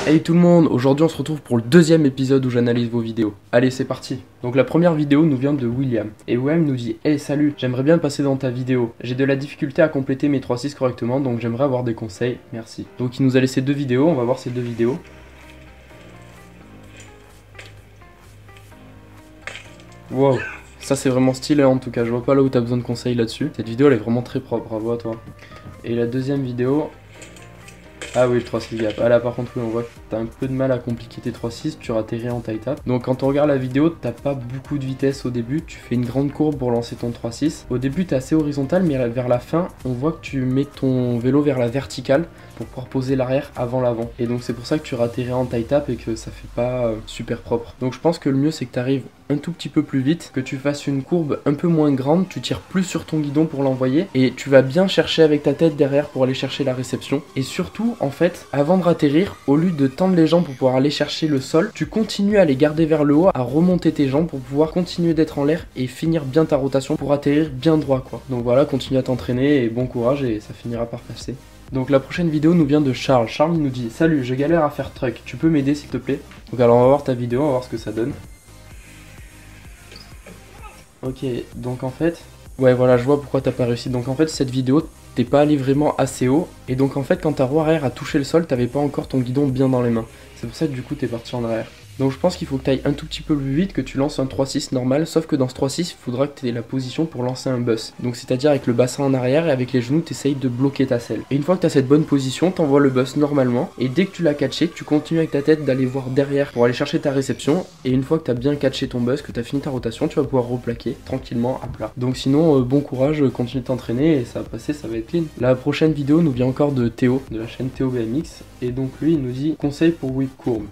Hey tout le monde, aujourd'hui on se retrouve pour le deuxième épisode où j'analyse vos vidéos. Allez, c'est parti. Donc la première vidéo nous vient de William. Et William nous dit: Hey salut, j'aimerais bien passer dans ta vidéo. J'ai de la difficulté à compléter mes 3-6 correctement, donc j'aimerais avoir des conseils, merci. Donc il nous a laissé deux vidéos, on va voir ces deux vidéos. Wow, ça c'est vraiment stylé en tout cas, je vois pas là où t'as besoin de conseils là-dessus. Cette vidéo elle est vraiment très propre, bravo à toi. Et la deuxième vidéo... Ah oui, le 3-6 gap. Ah là par contre oui, on voit que t'as un peu de mal à compliquer tes 3-6, tu atterris en taille tap. Donc quand on regarde la vidéo, t'as pas beaucoup de vitesse au début, tu fais une grande courbe pour lancer ton 3-6. Au début t'es assez horizontal, mais vers la fin, on voit que tu mets ton vélo vers la verticale pour pouvoir poser l'arrière avant l'avant. Et donc c'est pour ça que tu atterris en taille tap et que ça fait pas super propre. Donc je pense que le mieux c'est que t'arrives un tout petit peu plus vite, que tu fasses une courbe un peu moins grande, tu tires plus sur ton guidon pour l'envoyer et tu vas bien chercher avec ta tête derrière pour aller chercher la réception. Et surtout en fait, avant de atterrir, au lieu de tendre les jambes pour pouvoir aller chercher le sol, tu continues à les garder vers le haut, à remonter tes jambes pour pouvoir continuer d'être en l'air et finir bien ta rotation pour atterrir bien droit quoi. Donc voilà, continue à t'entraîner et bon courage et ça finira par passer. Donc la prochaine vidéo nous vient de Charles. Charles nous dit: Salut, je galère à faire truck, tu peux m'aider s'il te plaît? Donc alors on va voir ta vidéo, on va voir ce que ça donne. Ok, donc en fait... Ouais voilà, je vois pourquoi t'as pas réussi. Donc en fait cette vidéo, t'es pas allé vraiment assez haut. Et donc en fait quand ta roue arrière a touché le sol, t'avais pas encore ton guidon bien dans les mains. C'est pour ça que du coup t'es parti en arrière. Donc je pense qu'il faut que tu ailles un tout petit peu plus vite, que tu lances un 3-6 normal, sauf que dans ce 3-6, il faudra que tu aies la position pour lancer un bus. Donc c'est-à-dire avec le bassin en arrière et avec les genoux, tu essayes de bloquer ta selle. Et une fois que tu as cette bonne position, tu envoies le bus normalement, et dès que tu l'as catché, tu continues avec ta tête d'aller voir derrière pour aller chercher ta réception, et une fois que tu as bien catché ton bus, que tu as fini ta rotation, tu vas pouvoir replaquer tranquillement à plat. Donc sinon, bon courage, continue de t'entraîner, et ça va passer, ça va être clean. La prochaine vidéo nous vient encore de Théo, de la chaîne Théo BMX, et donc lui, il nous dit: conseil pour whip courbe.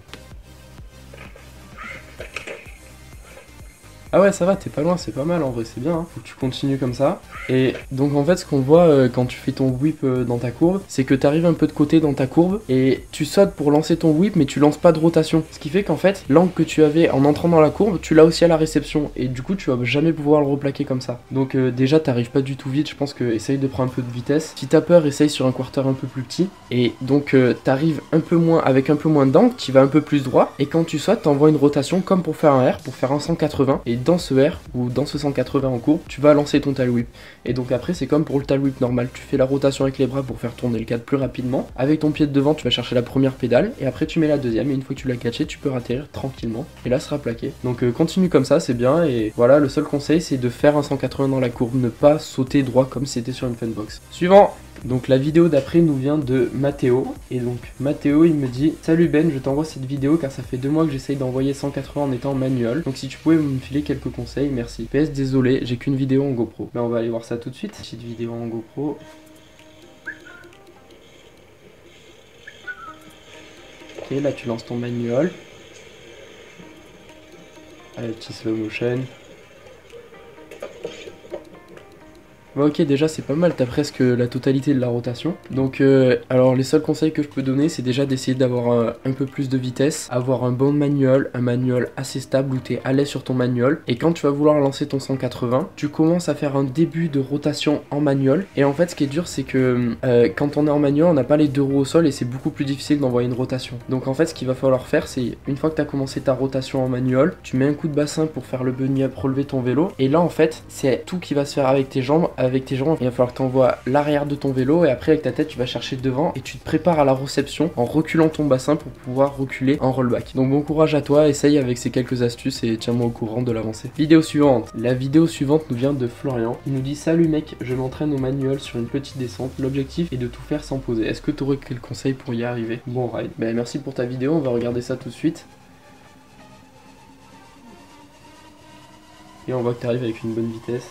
Ah ouais, ça va, t'es pas loin, c'est pas mal en vrai, c'est bien, hein. Faut que tu continues comme ça. Et donc en fait ce qu'on voit quand tu fais ton whip dans ta courbe, c'est que t'arrives un peu de côté dans ta courbe et tu sautes pour lancer ton whip mais tu lances pas de rotation. Ce qui fait qu'en fait l'angle que tu avais en entrant dans la courbe, tu l'as aussi à la réception et du coup tu vas jamais pouvoir le replaquer comme ça. Donc déjà t'arrives pas du tout vite, je pense que essaye de prendre un peu de vitesse. Si t'as peur, essaye sur un quarter un peu plus petit. Et donc t'arrives un peu moins avec un peu moins d'angle, tu vas un peu plus droit et quand tu sautes t'envoies une rotation comme pour faire un R, pour faire un 180 et dans ce R ou dans ce 180 en courbe, tu vas lancer ton tail whip. Et donc après c'est comme pour le tail whip normal, tu fais la rotation avec les bras pour faire tourner le cadre plus rapidement. Avec ton pied de devant tu vas chercher la première pédale et après tu mets la deuxième et une fois que tu l'as catché tu peux atterrir tranquillement et là sera plaqué. Donc continue comme ça, c'est bien. Et voilà, le seul conseil c'est de faire un 180 dans la courbe, ne pas sauter droit comme si c'était sur une funbox. Suivant. Donc la vidéo d'après nous vient de Mathéo, et donc Mathéo il me dit: Salut Ben, je t'envoie cette vidéo car ça fait 2 mois que j'essaye d'envoyer 180 en étant manuel, donc si tu pouvais me filer quelques conseils, merci. PS désolé, j'ai qu'une vidéo en GoPro. Ben on va aller voir ça tout de suite, petite vidéo en GoPro. Ok, là tu lances ton manuel. Allez, petit slow motion. Bah ok, déjà c'est pas mal, t'as presque la totalité de la rotation. Donc alors les seuls conseils que je peux donner, c'est déjà d'essayer d'avoir un peu plus de vitesse, avoir un bon manuel, un manuel assez stable où t'es à l'aise sur ton manuel. Et quand tu vas vouloir lancer ton 180, tu commences à faire un début de rotation en manuel. Et en fait ce qui est dur c'est que quand on est en manuel, on n'a pas les deux roues au sol et c'est beaucoup plus difficile d'envoyer une rotation. Donc en fait ce qu'il va falloir faire, c'est une fois que t'as commencé ta rotation en manuel, tu mets un coup de bassin pour faire le bunny up, relever ton vélo. Et là en fait c'est tout qui va se faire avec tes jambes. Avec tes jambes, il va falloir que tu envoies l'arrière de ton vélo et après avec ta tête tu vas chercher devant et tu te prépares à la réception en reculant ton bassin pour pouvoir reculer en rollback. Donc bon courage à toi, essaye avec ces quelques astuces et tiens-moi au courant de l'avancée. Vidéo suivante. La vidéo suivante nous vient de Florian. Il nous dit: Salut mec, je m'entraîne au manuel sur une petite descente. L'objectif est de tout faire sans poser. Est-ce que tu aurais quelques conseils pour y arriver? Bon ride. Ben merci pour ta vidéo, on va regarder ça tout de suite. Et on voit que tu arrives avec une bonne vitesse.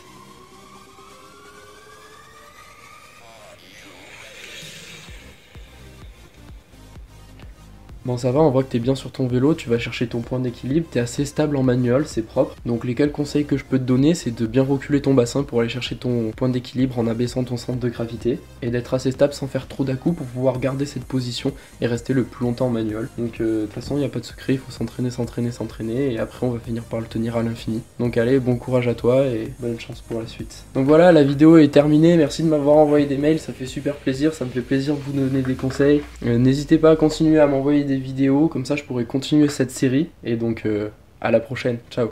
Bon ça va, on voit que t'es bien sur ton vélo, tu vas chercher ton point d'équilibre, t'es assez stable en manuel, c'est propre. Donc les quelques conseils que je peux te donner, c'est de bien reculer ton bassin pour aller chercher ton point d'équilibre en abaissant ton centre de gravité. Et d'être assez stable sans faire trop d'à-coups pour pouvoir garder cette position et rester le plus longtemps en manuel. Donc de toute façon il n'y a pas de secret, il faut s'entraîner, s'entraîner, s'entraîner et après on va finir par le tenir à l'infini. Donc allez, bon courage à toi et bonne chance pour la suite. Donc voilà, la vidéo est terminée, merci de m'avoir envoyé des mails, ça fait super plaisir, ça me fait plaisir de vous donner des conseils. N'hésitez pas à continuer à m'envoyer des vidéos, comme ça je pourrai continuer cette série. Et donc à la prochaine, ciao.